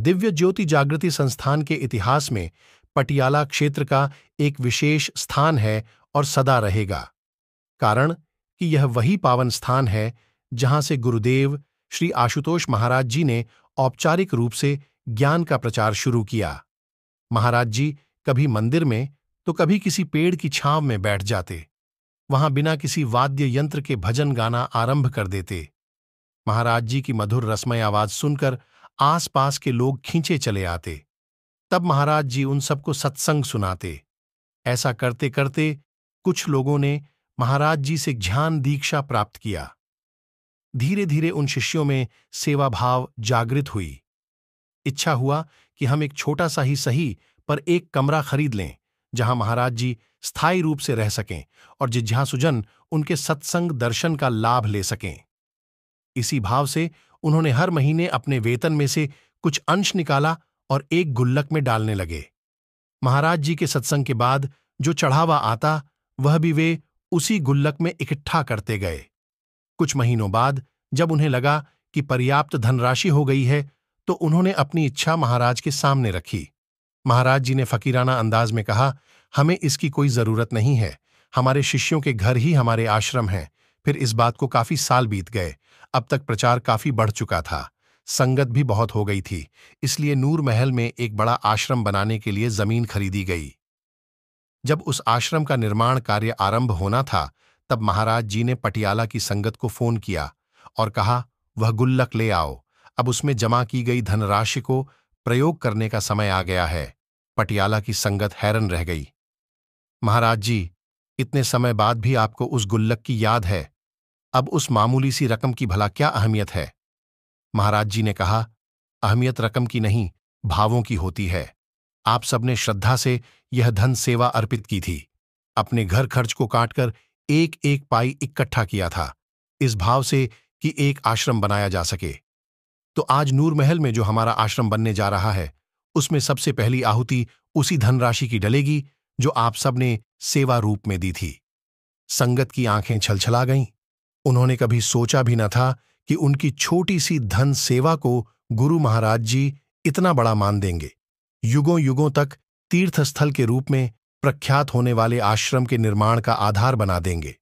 दिव्य ज्योति जागृति संस्थान के इतिहास में पटियाला क्षेत्र का एक विशेष स्थान है और सदा रहेगा। कारण कि यह वही पावन स्थान है जहां से गुरुदेव श्री आशुतोष महाराज जी ने औपचारिक रूप से ज्ञान का प्रचार शुरू किया। महाराज जी कभी मंदिर में तो कभी किसी पेड़ की छांव में बैठ जाते। वहां बिना किसी वाद्य यंत्र के भजन गाना आरंभ कर देते। महाराज जी की मधुर रसमय आवाज सुनकर आसपास के लोग खींचे चले आते। तब महाराज जी उन सबको सत्संग सुनाते। ऐसा करते करते कुछ लोगों ने महाराज जी से ध्यान दीक्षा प्राप्त किया। धीरे धीरे उन शिष्यों में सेवा भाव जागृत हुई। इच्छा हुआ कि हम एक छोटा सा ही सही पर एक कमरा खरीद लें जहां महाराज जी स्थायी रूप से रह सकें और जिज्ञासुजन उनके सत्संग दर्शन का लाभ ले सकें। इसी भाव से उन्होंने हर महीने अपने वेतन में से कुछ अंश निकाला और एक गुल्लक में डालने लगे। महाराज जी के सत्संग के बाद जो चढ़ावा आता वह भी वे उसी गुल्लक में इकट्ठा करते गए। कुछ महीनों बाद जब उन्हें लगा कि पर्याप्त धनराशि हो गई है तो उन्होंने अपनी इच्छा महाराज के सामने रखी। महाराज जी ने फकीराना अंदाज में कहा, हमें इसकी कोई जरूरत नहीं है, हमारे शिष्यों के घर ही हमारे आश्रम हैं। फिर इस बात को काफी साल बीत गए। अब तक प्रचार काफी बढ़ चुका था, संगत भी बहुत हो गई थी, इसलिए नूर महल में एक बड़ा आश्रम बनाने के लिए जमीन खरीदी गई। जब उस आश्रम का निर्माण कार्य आरंभ होना था तब महाराज जी ने पटियाला की संगत को फोन किया और कहा, वह गुल्लक ले आओ, अब उसमें जमा की गई धनराशि को प्रयोग करने का समय आ गया है। पटियाला की संगत हैरान रह गई। महाराज जी, इतने समय बाद भी आपको उस गुल्लक की याद है, अब उस मामूली सी रकम की भला क्या अहमियत है? महाराज जी ने कहा, अहमियत रकम की नहीं, भावों की होती है। आप सबने श्रद्धा से यह धन सेवा अर्पित की थी, अपने घर खर्च को काटकर एक एक पाई इकट्ठा किया था, इस भाव से कि एक आश्रम बनाया जा सके। तो आज नूर महल में जो हमारा आश्रम बनने जा रहा है उसमें सबसे पहली आहुति उसी धनराशि की डलेगी जो आप सबने सेवा रूप में दी थी। संगत की आंखें छलछला गईं। उन्होंने कभी सोचा भी न था कि उनकी छोटी सी धन सेवा को गुरु महाराज जी इतना बड़ा मान देंगे। युगों युगों तक तीर्थस्थल के रूप में प्रख्यात होने वाले आश्रम के निर्माण का आधार बना देंगे।